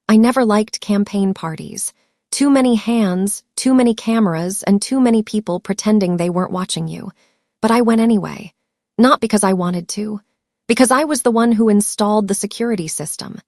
I never liked campaign parties. Too many hands, too many cameras, and too many people pretending they weren't watching you. But I went anyway. Not because I wanted to. Because I was the one who installed the security system.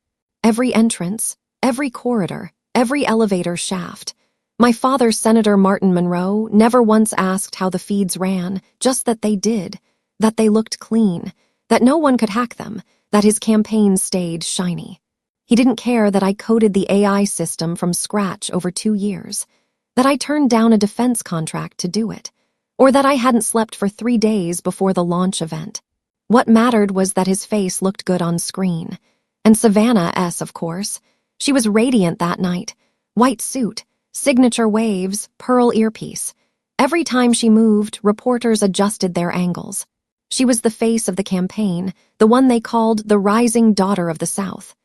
Every entrance, every corridor, every elevator shaft. My father, Senator Martin Monroe, never once asked how the feeds ran, just that they did, that they looked clean, that no one could hack them, that his campaign stayed shiny. He didn't care that I coded the AI system from scratch over 2 years, that I turned down a defense contract to do it, or that I hadn't slept for 3 days before the launch event. What mattered was that his face looked good on screen. And Savannah S., of course. She was radiant that night. White suit, signature waves, pearl earpiece. Every time she moved, reporters adjusted their angles. She was the face of the campaign, the one they called the rising daughter of the South.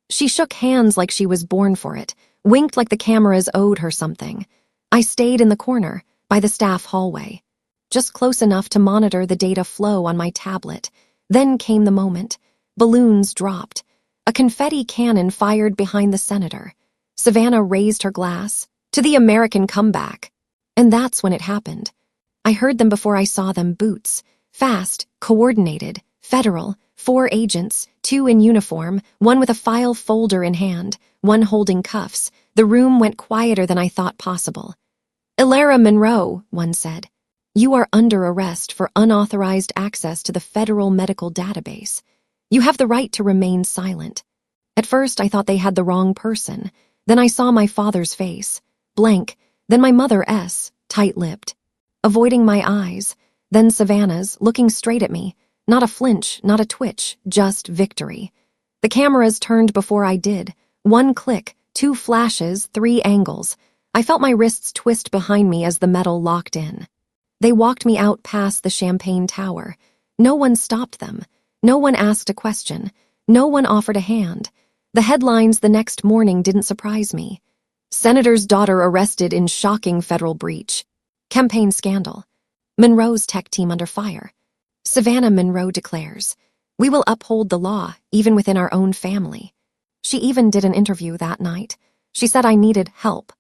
She shook hands like she was born for it, winked like the cameras owed her something. I stayed in the corner, by the staff hallway, just close enough to monitor the data flow on my tablet. Then came the moment. Balloons dropped. A confetti cannon fired behind the senator. Savannah raised her glass. To the American comeback. And that's when it happened. I heard them before I saw them. Boots. Fast, coordinated, federal, 4 agents, 2 in uniform, 1 with a file folder in hand, 1 holding cuffs. The room went quieter than I thought possible. "Ilara Monroe," one said. "You are under arrest for unauthorized access to the federal medical database. You have the right to remain silent." At first, I thought they had the wrong person. Then I saw my father's face, blank, then my mother S., tight-lipped, avoiding my eyes, then Savannah's, looking straight at me, not a flinch, not a twitch, just victory. The cameras turned before I did. 1 click, 2 flashes, 3 angles. I felt my wrists twist behind me as the metal locked in. They walked me out past the Champagne Tower. No one stopped them. No one asked a question. No one offered a hand. The headlines the next morning didn't surprise me. Senator's daughter arrested in shocking federal breach. Campaign scandal. Monroe's tech team under fire. Savannah Monroe declares, "We will uphold the law, even within our own family." She even did an interview that night. She said I needed help.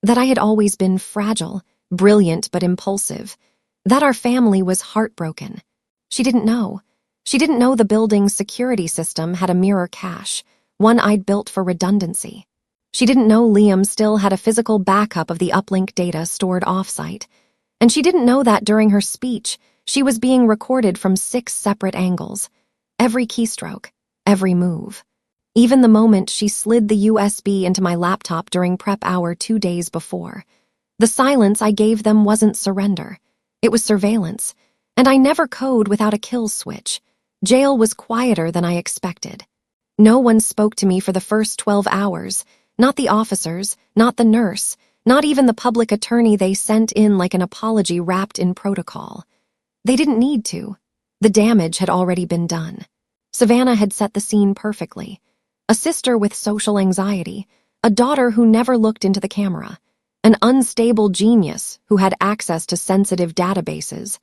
That I had always been fragile, brilliant but impulsive. That our family was heartbroken. She didn't know. She didn't know the building's security system had a mirror cache, one I'd built for redundancy. She didn't know Liam still had a physical backup of the uplink data stored offsite. And she didn't know that during her speech, she was being recorded from 6 separate angles. Every keystroke, every move. Even the moment she slid the USB into my laptop during prep hour 2 days before. The silence I gave them wasn't surrender. It was surveillance. And I never code without a kill switch. Jail was quieter than I expected. No one spoke to me for the first 12 hours. Not the officers, not the nurse, not even the public attorney they sent in like an apology wrapped in protocol. They didn't need to. The damage had already been done. Savannah had set the scene perfectly. A sister with social anxiety, a daughter who never looked into the camera, an unstable genius who had access to sensitive databases.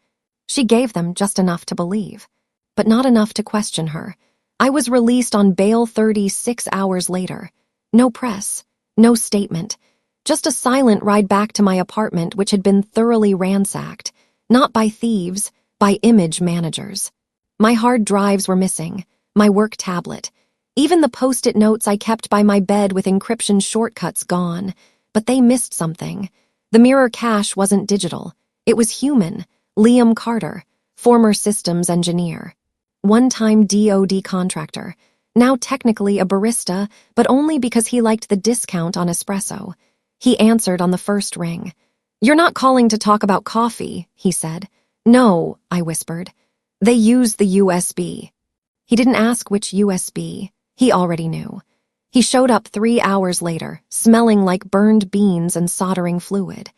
She gave them just enough to believe, but not enough to question her. I was released on bail 36 hours later. No press, no statement, just a silent ride back to my apartment which had been thoroughly ransacked, not by thieves, by image managers. My hard drives were missing, my work tablet, even the post-it notes I kept by my bed with encryption shortcuts gone, but they missed something. The mirror cache wasn't digital, it was human. Liam Carter, former systems engineer. One-time DoD contractor, now technically a barista, but only because he liked the discount on espresso. He answered on the first ring. "You're not calling to talk about coffee," he said. "No," I whispered. "They used the USB." He didn't ask which USB. He already knew. He showed up 3 hours later, smelling like burned beans and soldering fluid.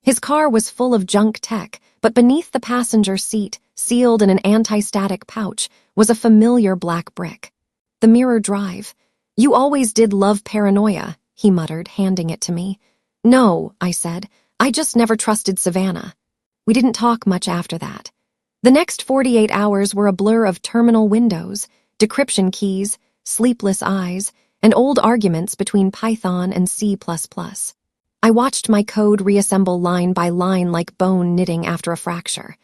His car was full of junk tech, but beneath the passenger seat, sealed in an anti-static pouch, was a familiar black brick. The mirror drive. "You always did love paranoia," he muttered, handing it to me. "No," I said. "I just never trusted Savannah." We didn't talk much after that. The next 48 hours were a blur of terminal windows, decryption keys, sleepless eyes, and old arguments between Python and C++. I watched my code reassemble line by line like bone knitting after a fracture.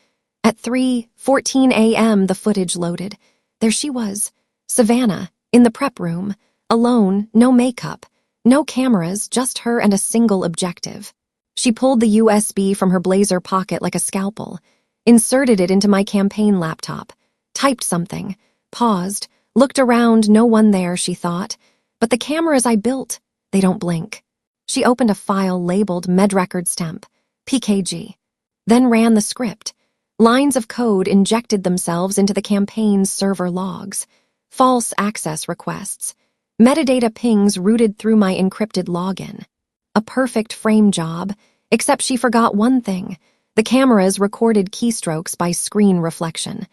At 3:14 a.m., the footage loaded. There she was, Savannah, in the prep room, alone, no makeup, no cameras, just her and a single objective. She pulled the USB from her blazer pocket like a scalpel, inserted it into my campaign laptop, typed something, paused, looked around, no one there, she thought. But the cameras I built, they don't blink. She opened a file labeled MedRecord Stemp, PKG, then ran the script. Lines of code injected themselves into the campaign's server logs, false access requests, metadata pings routed through my encrypted login. A perfect frame job, except she forgot one thing. The cameras recorded keystrokes by screen reflection.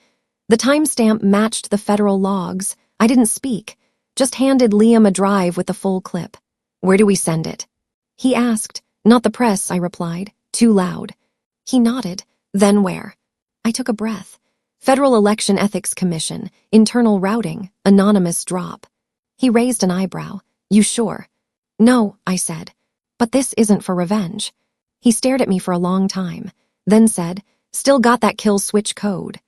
The timestamp matched the federal logs. I didn't speak, just handed Liam a drive with the full clip. "Where do we send it?" He asked. "Not the press," I replied, too loud. He nodded. "Then where?" I took a breath. Federal Election Ethics Commission, internal routing, anonymous drop. He raised an eyebrow. "You sure?" "No," I said. "But this isn't for revenge." He stared at me for a long time, then said, "Still got that kill switch code."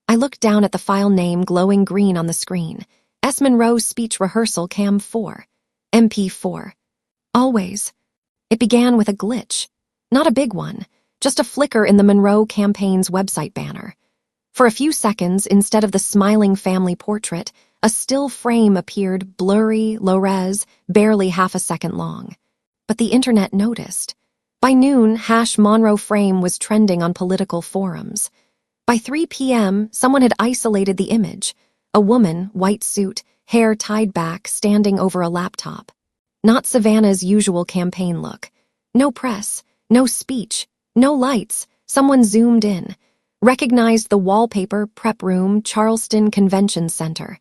I looked down at the file name glowing green on the screen. S. Monroe Speech Rehearsal Cam 4, MP4. Always. It began with a glitch. Not a big one, just a flicker in the Monroe campaign's website banner. For a few seconds, instead of the smiling family portrait, a still frame appeared, blurry, low-res, barely half a second long. But the internet noticed. By noon, #Monroe frame was trending on political forums. By 3 p.m., someone had isolated the image. A woman, white suit, hair tied back, standing over a laptop. Not Savannah's usual campaign look. No press, no speech, no lights. Someone zoomed in. Recognized the wallpaper, prep room, Charleston Convention Center.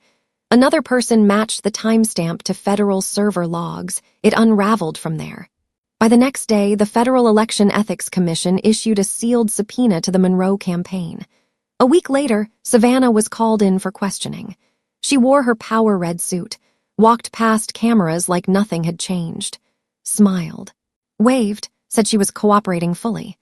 Another person matched the timestamp to federal server logs. It unraveled from there. By the next day, the Federal Election Ethics Commission issued a sealed subpoena to the Monroe campaign. A week later, Savannah was called in for questioning. She wore her power red suit, walked past cameras like nothing had changed, smiled, waved, said she was cooperating fully.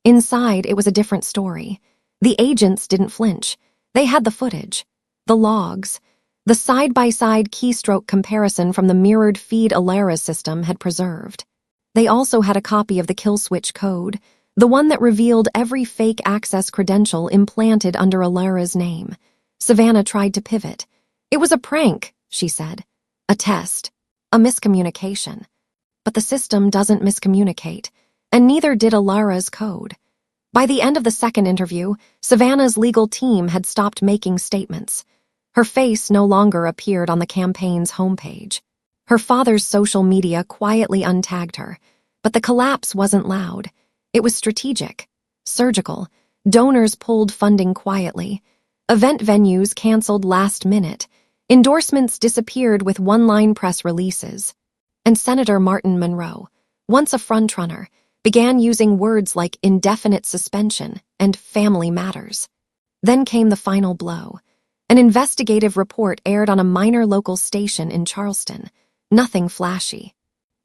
Inside, it was a different story. The agents didn't flinch. They had the footage, the logs. The side-by-side keystroke comparison from the mirrored feed Alara system had preserved. They also had a copy of the kill switch code, the one that revealed every fake access credential implanted under Alara's name. Savannah tried to pivot. "It was a prank," she said. "A test. A miscommunication." But the system doesn't miscommunicate, and neither did Alara's code. By the end of the second interview, Savannah's legal team had stopped making statements. Her face no longer appeared on the campaign's homepage. Her father's social media quietly untagged her, but the collapse wasn't loud. It was strategic, surgical. Donors pulled funding quietly. Event venues canceled last minute. Endorsements disappeared with one-line press releases. And Senator Martin Monroe, once a frontrunner, began using words like indefinite suspension and family matters. Then came the final blow. An investigative report aired on a minor local station in Charleston. Nothing flashy.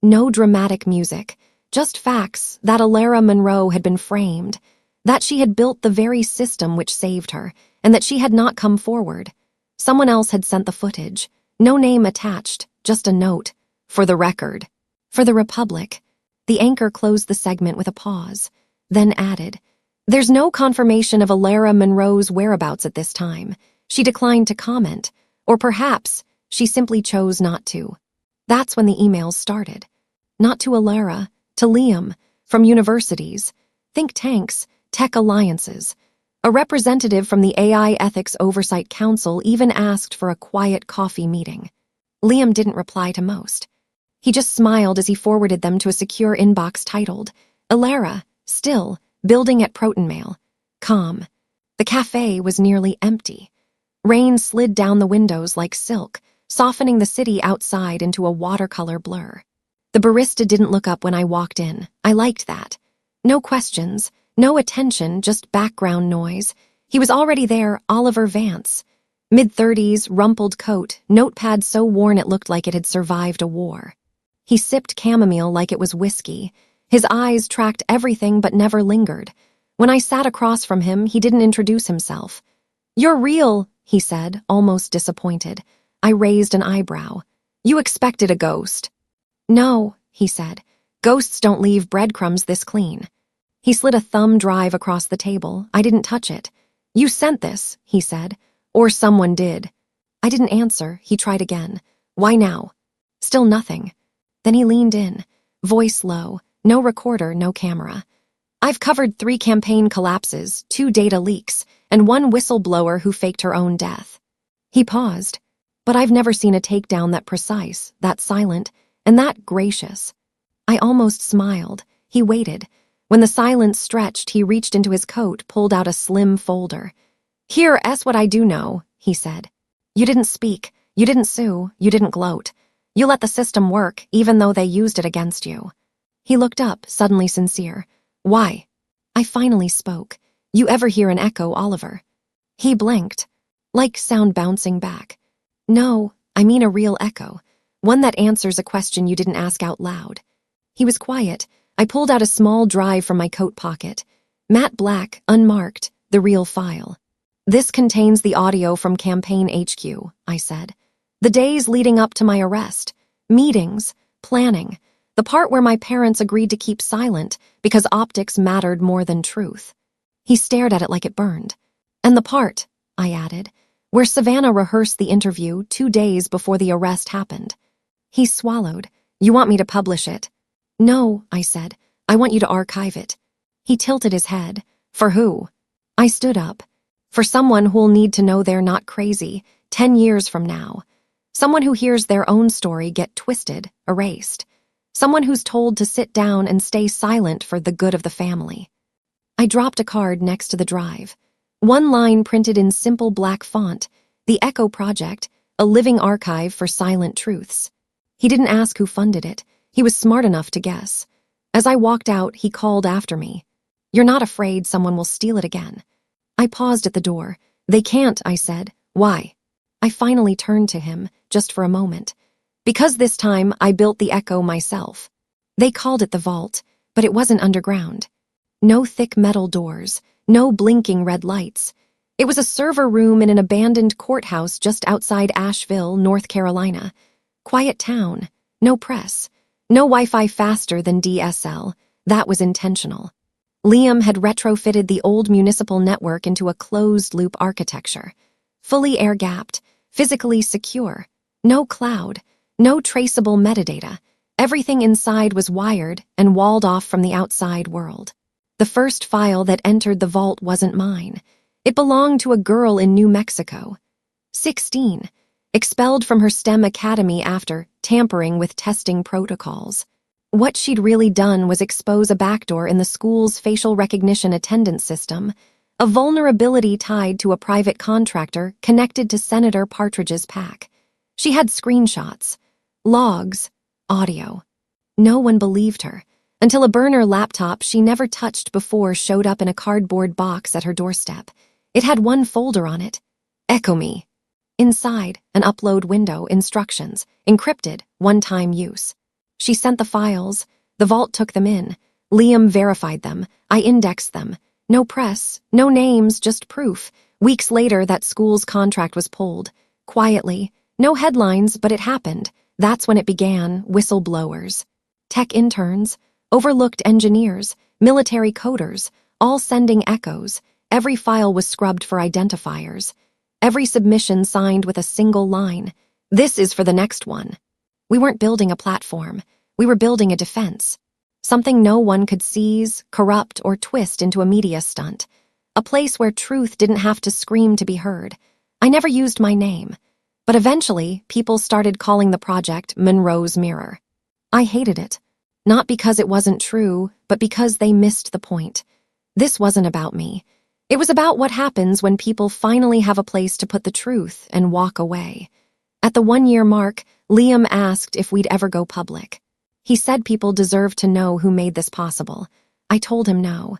No dramatic music, just facts that Alara Monroe had been framed, that she had built the very system which saved her, and that she had not come forward. Someone else had sent the footage. No name attached, just a note. "For the record." "For the Republic." The anchor closed the segment with a pause, then added, "There's no confirmation of Alara Monroe's whereabouts at this time. She declined to comment, or perhaps she simply chose not to." That's when the emails started. Not to Alara, to Liam, from universities, think tanks, tech alliances. A representative from the AI Ethics Oversight Council even asked for a quiet coffee meeting. Liam didn't reply to most. He just smiled as he forwarded them to a secure inbox titled, "Alara, still, building at Protonmail. Calm." The cafe was nearly empty. Rain slid down the windows like silk, softening the city outside into a watercolor blur. The barista didn't look up when I walked in. I liked that. No questions, no attention, just background noise. He was already there, Oliver Vance. Mid-30s, rumpled coat, notepad so worn it looked like it had survived a war. He sipped chamomile like it was whiskey. His eyes tracked everything but never lingered. When I sat across from him, he didn't introduce himself. "You're real," he said, almost disappointed. I raised an eyebrow. "You expected a ghost." "No," he said. "Ghosts don't leave breadcrumbs this clean." He slid a thumb drive across the table. I didn't touch it. "You sent this," he said. "Or someone did." I didn't answer. He tried again. "Why now?" Still nothing. Then he leaned in, voice low, no recorder, no camera. "I've covered 3 campaign collapses, 2 data leaks, and 1 whistleblower who faked her own death." He paused. "But I've never seen a takedown that precise, that silent, and that gracious." I almost smiled. He waited. When the silence stretched, he reached into his coat, pulled out a slim folder. "Here's what I do know," he said. "You didn't speak. You didn't sue. You didn't gloat. You let the system work, even though they used it against you." He looked up, suddenly sincere. "Why?" I finally spoke. "You ever hear an echo, Oliver?" He blinked, like sound bouncing back. "No, I mean a real echo. One that answers a question you didn't ask out loud." He was quiet. I pulled out a small drive from my coat pocket. Matte black, unmarked, the real file. "This contains the audio from Campaign HQ, I said. "The days leading up to my arrest. Meetings, planning. The part where my parents agreed to keep silent because optics mattered more than truth." He stared at it like it burned. "And the part," I added, "where Savannah rehearsed the interview 2 days before the arrest happened." He swallowed. "You want me to publish it?" "No," I said. "I want you to archive it." He tilted his head. "For who?" I stood up. "For someone who'll need to know they're not crazy 10 years from now. Someone who hears their own story get twisted, erased. Someone who's told to sit down and stay silent for the good of the family." I dropped a card next to the drive. One line printed in simple black font, "The Echo Project, a living archive for silent truths." He didn't ask who funded it. He was smart enough to guess. As I walked out, he called after me. "You're not afraid someone will steal it again?" I paused at the door. "They can't," I said. "Why?" I finally turned to him, just for a moment. "Because this time I built the Echo myself." They called it the vault, but it wasn't underground. No thick metal doors, no blinking red lights. It was a server room in an abandoned courthouse just outside Asheville, North Carolina. Quiet town, no press, no Wi-Fi faster than DSL. That was intentional. Liam had retrofitted the old municipal network into a closed-loop architecture. Fully air-gapped, physically secure. No cloud, no traceable metadata. Everything inside was wired and walled off from the outside world. The first file that entered the vault wasn't mine. It belonged to a girl in New Mexico. 16, expelled from her STEM academy after tampering with testing protocols. What she'd really done was expose a backdoor in the school's facial recognition attendance system, a vulnerability tied to a private contractor connected to Senator Partridge's PAC. She had screenshots, logs, audio. No one believed her, until a burner laptop she never touched before showed up in a cardboard box at her doorstep. It had one folder on it. Echo Me. Inside, an upload window, instructions, encrypted, one-time use. She sent the files. The vault took them in. Liam verified them. I indexed them. No press, no names, just proof. Weeks later, that school's contract was pulled. Quietly. No headlines, but it happened. That's when it began, whistleblowers. Tech interns, overlooked engineers, military coders, all sending echoes. Every file was scrubbed for identifiers. Every submission signed with a single line. "This is for the next one." We weren't building a platform. We were building a defense. Something no one could seize, corrupt, or twist into a media stunt. A place where truth didn't have to scream to be heard. I never used my name. But eventually, people started calling the project Monroe's Mirror. I hated it. Not because it wasn't true, but because they missed the point. This wasn't about me. It was about what happens when people finally have a place to put the truth and walk away. At the 1-year mark, Liam asked if we'd ever go public. He said people deserve to know who made this possible. I told him no.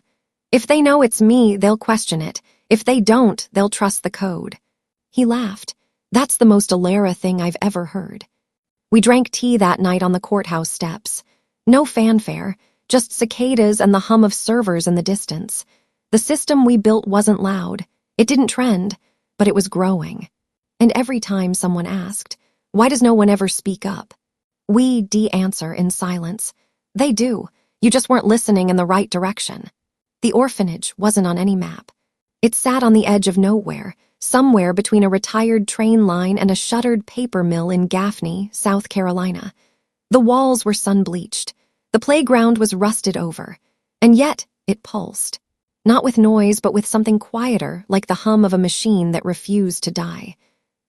If they know it's me, they'll question it. If they don't, they'll trust the code. He laughed. That's the most Alara thing I've ever heard. We drank tea that night on the courthouse steps. No fanfare, just cicadas and the hum of servers in the distance. The system we built wasn't loud. It didn't trend, but it was growing. And every time someone asked, "Why does no one ever speak up?" we'd answer in silence. "They do. You just weren't listening in the right direction." The orphanage wasn't on any map. It sat on the edge of nowhere, somewhere between a retired train line and a shuttered paper mill in Gaffney, South Carolina. The walls were sun-bleached. The playground was rusted over. And yet, it pulsed. Not with noise, but with something quieter, like the hum of a machine that refused to die.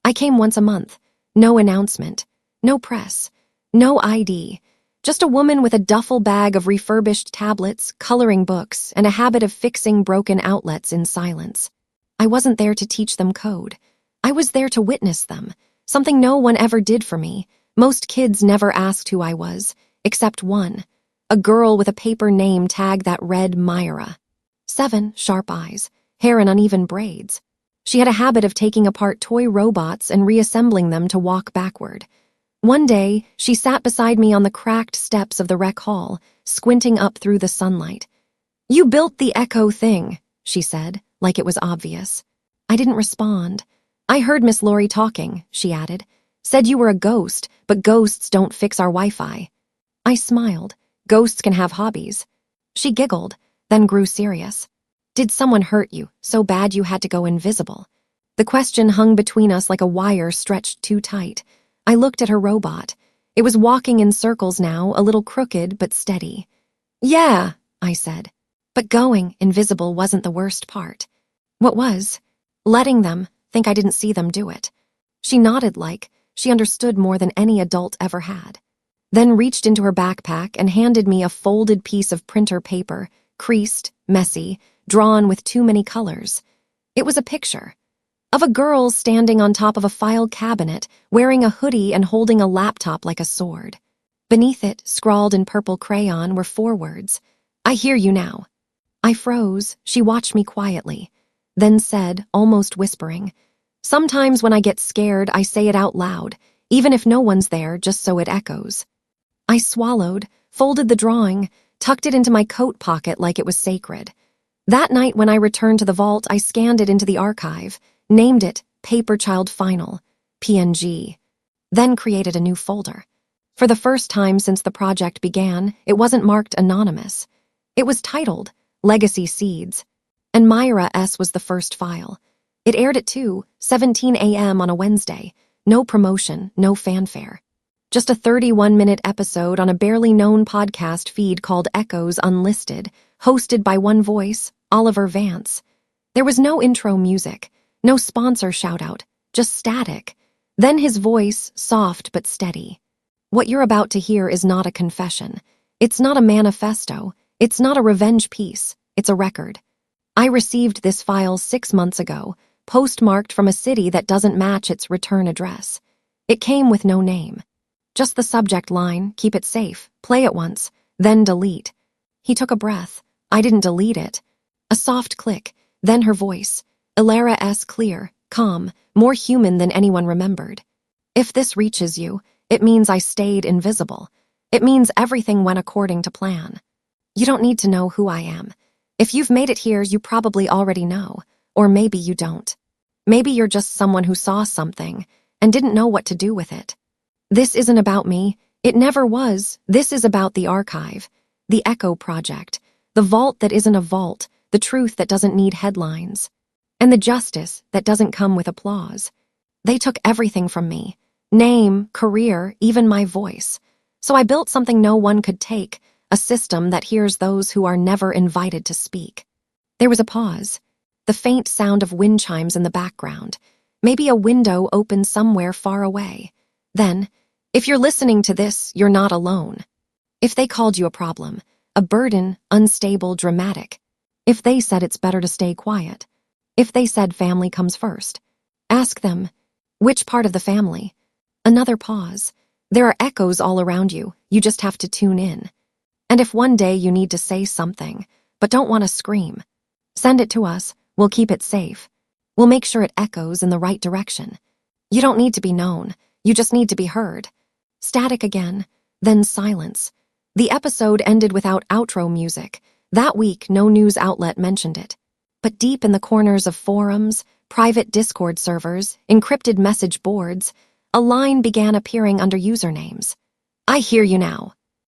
I came once a month. No announcement. No press. No ID. Just a woman with a duffel bag of refurbished tablets, coloring books, and a habit of fixing broken outlets in silence. I wasn't there to teach them code. I was there to witness them, something no one ever did for me. Most kids never asked who I was, except one, a girl with a paper name tag that read Myra. 7 sharp eyes, hair in uneven braids. She had a habit of taking apart toy robots and reassembling them to walk backward. One day, she sat beside me on the cracked steps of the rec hall, squinting up through the sunlight. "You built the Echo thing," she said, like it was obvious. I didn't respond. "I heard Miss Laurie talking," she added. "Said you were a ghost, but ghosts don't fix our Wi-Fi." I smiled. "Ghosts can have hobbies." She giggled, then grew serious. "Did someone hurt you, so bad you had to go invisible?" The question hung between us like a wire stretched too tight. I looked at her robot. It was walking in circles now, a little crooked but steady. "Yeah," I said. But going invisible wasn't the worst part. What was? Letting them think I didn't see them do it. She nodded like she understood more than any adult ever had. Then reached into her backpack and handed me a folded piece of printer paper, creased, messy, drawn with too many colors. It was a picture of a girl standing on top of a file cabinet, wearing a hoodie and holding a laptop like a sword. Beneath it, scrawled in purple crayon, were 4 words. "I hear you now." I froze. She watched me quietly, then said, almost whispering, "Sometimes when I get scared, I say it out loud, even if no one's there, just so it echoes." I swallowed, folded the drawing, tucked it into my coat pocket like it was sacred. That night when I returned to the vault, I scanned it into the archive, named it Paper Child Final, PNG, then created a new folder. For the first time since the project began, it wasn't marked anonymous. It was titled Legacy Seeds, and Myra S. was the first file. It aired at 2:17 a.m. on a Wednesday. No promotion, no fanfare. Just a 31-minute episode on a barely known podcast feed called Echoes Unlisted, hosted by one voice, Oliver Vance. There was no intro music, no sponsor shout-out, just static. Then his voice, soft but steady. "What you're about to hear is not a confession. It's not a manifesto. It's not a revenge piece. It's a record. I received this file 6 months ago, postmarked from a city that doesn't match its return address. It came with no name. Just the subject line, keep it safe, play it once, then delete." He took a breath. I didn't delete it. A soft click, then her voice. Alara S. clear, calm, more human than anyone remembered. "If this reaches you, it means I stayed invisible. It means everything went according to plan. You don't need to know who I am. If you've made it here, you probably already know. Or maybe you don't. Maybe you're just someone who saw something and didn't know what to do with it. This isn't about me. It never was. This is about the archive, the Echo Project, the vault that isn't a vault, the truth that doesn't need headlines, and the justice that doesn't come with applause. They took everything from me. Name, career, even my voice. So I built something no one could take, a system that hears those who are never invited to speak." There was a pause. The faint sound of wind chimes in the background. Maybe a window opened somewhere far away. Then, "If you're listening to this, you're not alone. If they called you a problem, a burden, unstable, dramatic. If they said it's better to stay quiet. If they said family comes first. Ask them, which part of the family?" Another pause. "There are echoes all around you. You just have to tune in. And if one day you need to say something, but don't want to scream, send it to us. We'll keep it safe. We'll make sure it echoes in the right direction. You don't need to be known. You just need to be heard. Static again, then silence. The episode ended without outro music. That week, no news outlet mentioned it. But deep in the corners of forums, private Discord servers, encrypted message boards, a line began appearing under usernames. I hear you now.